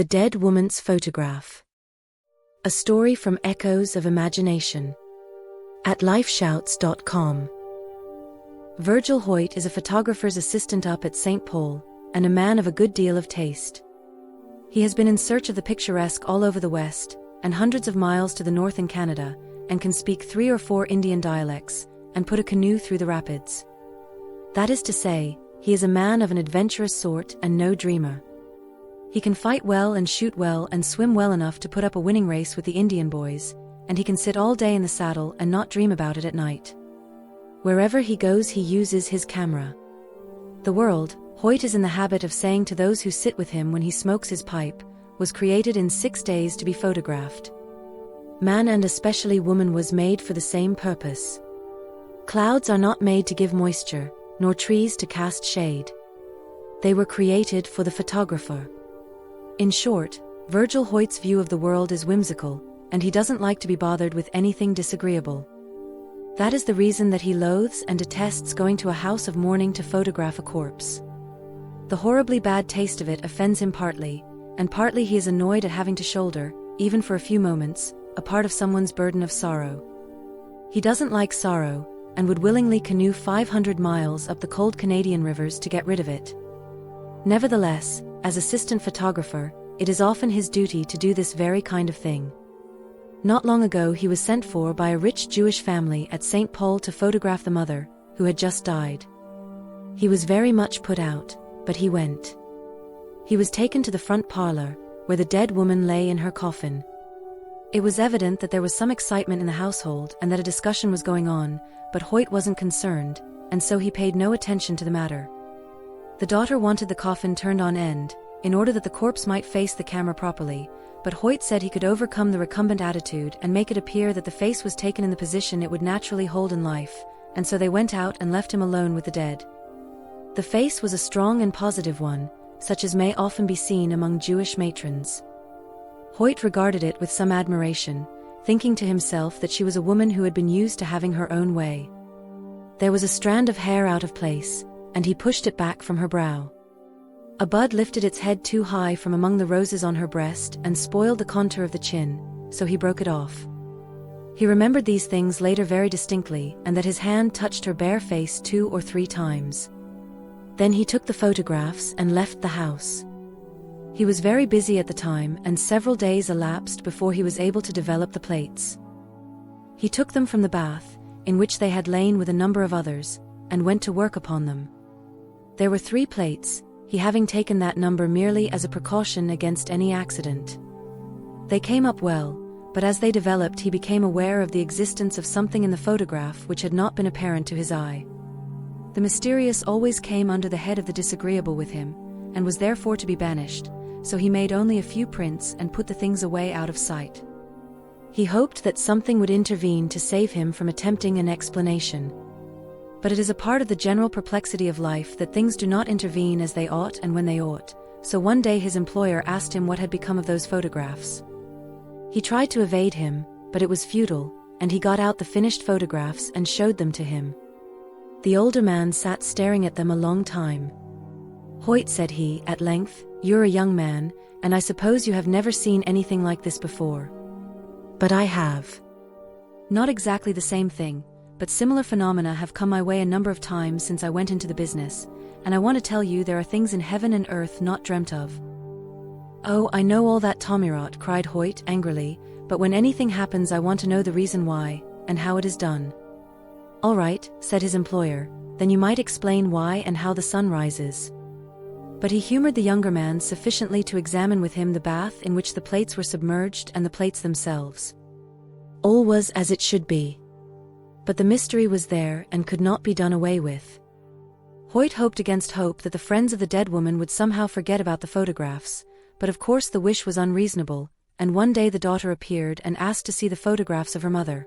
The Dead Woman's Photograph. A story from Echoes of Imagination. At LifeShouts.com. Virgil Hoyt is a photographer's assistant up at St. Paul, and a man of a good deal of taste. He has been in search of the picturesque all over the West, and hundreds of miles to the north in Canada, and can speak 3 or 4 Indian dialects, and put a canoe through the rapids. That is to say, he is a man of an adventurous sort and no dreamer. He can fight well and shoot well and swim well enough to put up a winning race with the Indian boys, and he can sit all day in the saddle and not dream about it at night. Wherever he goes he uses his camera. The world, Hoyt is in the habit of saying to those who sit with him when he smokes his pipe, was created in 6 days to be photographed. Man, and especially woman, was made for the same purpose. Clouds are not made to give moisture, nor trees to cast shade. They were created for the photographer. In short, Virgil Hoyt's view of the world is whimsical, and he doesn't like to be bothered with anything disagreeable. That is the reason that he loathes and detests going to a house of mourning to photograph a corpse. The horribly bad taste of it offends him partly, and partly he is annoyed at having to shoulder, even for a few moments, a part of someone's burden of sorrow. He doesn't like sorrow, and would willingly canoe 500 miles up the cold Canadian rivers to get rid of it. Nevertheless, as assistant photographer, it is often his duty to do this very kind of thing. Not long ago he was sent for by a rich Jewish family at St. Paul to photograph the mother, who had just died. He was very much put out, but he went. He was taken to the front parlor, where the dead woman lay in her coffin. It was evident that there was some excitement in the household and that a discussion was going on, but Hoyt wasn't concerned, and so he paid no attention to the matter. The daughter wanted the coffin turned on end, in order that the corpse might face the camera properly, but Hoyt said he could overcome the recumbent attitude and make it appear that the face was taken in the position it would naturally hold in life, and so they went out and left him alone with the dead. The face was a strong and positive one, such as may often be seen among Jewish matrons. Hoyt regarded it with some admiration, thinking to himself that she was a woman who had been used to having her own way. There was a strand of hair out of place, and he pushed it back from her brow. A bud lifted its head too high from among the roses on her breast and spoiled the contour of the chin, so he broke it off. He remembered these things later very distinctly, and that his hand touched her bare face 2 or 3 times. Then he took the photographs and left the house. He was very busy at the time, and several days elapsed before he was able to develop the plates. He took them from the bath, in which they had lain with a number of others, and went to work upon them. There were 3 plates, he having taken that number merely as a precaution against any accident. They came up well, but as they developed he became aware of the existence of something in the photograph which had not been apparent to his eye. The mysterious always came under the head of the disagreeable with him, and was therefore to be banished, so he made only a few prints and put the things away out of sight. He hoped that something would intervene to save him from attempting an explanation. But it is a part of the general perplexity of life that things do not intervene as they ought and when they ought, so one day his employer asked him what had become of those photographs. He tried to evade him, but it was futile, and he got out the finished photographs and showed them to him. The older man sat staring at them a long time. "Hoyt," said he, at length, "you're a young man, and I suppose you have never seen anything like this before." "But I have." "Not exactly the same thing, but similar phenomena have come my way a number of times since I went into the business, and I want to tell you there are things in heaven and earth not dreamt of." "Oh, I know all that tommy-rot," cried Hoyt angrily, "but when anything happens I want to know the reason why, and how it is done." "All right," said his employer, "then you might explain why and how the sun rises." But he humored the younger man sufficiently to examine with him the bath in which the plates were submerged and the plates themselves. All was as it should be. But the mystery was there and could not be done away with. Hoyt hoped against hope that the friends of the dead woman would somehow forget about the photographs, but of course the wish was unreasonable, and one day the daughter appeared and asked to see the photographs of her mother.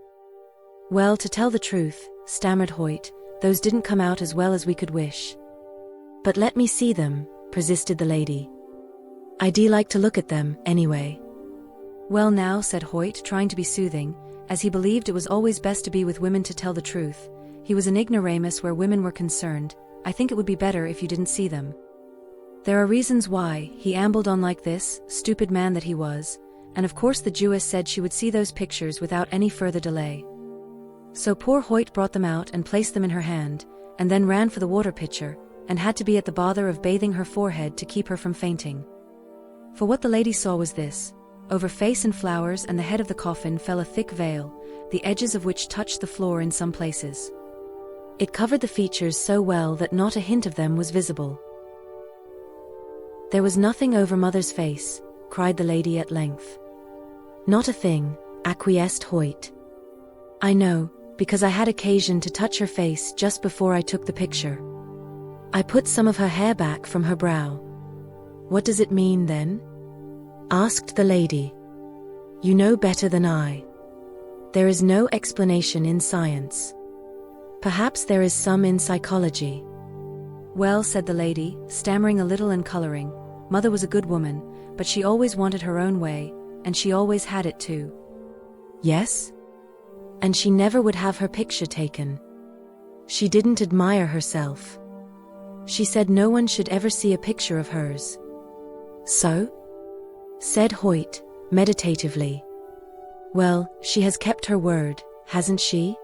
"Well, to tell the truth," stammered Hoyt, "those didn't come out as well as we could wish." "But let me see them," persisted the lady. "I'd like to look at them, anyway." "Well now," said Hoyt, trying to be soothing, as he believed it was always best to be with women to tell the truth. He was an ignoramus where women were concerned. "I think it would be better if you didn't see them." There are reasons why, he ambled on like this, stupid man that he was, and of course the Jewess said she would see those pictures without any further delay. So poor Hoyt brought them out and placed them in her hand, and then ran for the water pitcher, and had to be at the bother of bathing her forehead to keep her from fainting. For what the lady saw was this: over face and flowers and the head of the coffin fell a thick veil, the edges of which touched the floor in some places. It covered the features so well that not a hint of them was visible. "There was nothing over Mother's face," cried the lady at length. "Not a thing," acquiesced Hoyt. "I know, because I had occasion to touch her face just before I took the picture. I put some of her hair back from her brow." "What does it mean, then?" asked the lady. "You know better than I. There is no explanation in science. Perhaps there is some in psychology." "Well," said the lady, stammering a little and coloring, "Mother was a good woman, but she always wanted her own way, and she always had it too." "Yes? And she never would have her picture taken. She didn't admire herself. She said no one should ever see a picture of hers." "So?" said Hoyt, meditatively. "Well, she has kept her word, hasn't she?"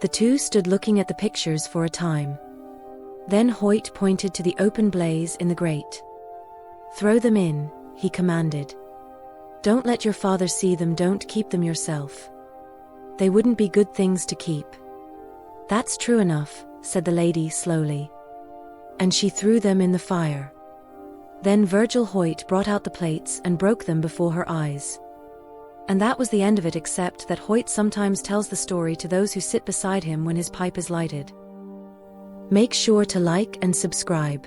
The two stood looking at the pictures for a time. Then Hoyt pointed to the open blaze in the grate. "Throw them in," he commanded. "Don't let your father see them, don't keep them yourself. They wouldn't be good things to keep." "That's true enough," said the lady slowly. And she threw them in the fire. Then Virgil Hoyt brought out the plates and broke them before her eyes. And that was the end of it, except that Hoyt sometimes tells the story to those who sit beside him when his pipe is lighted. Make sure to like and subscribe.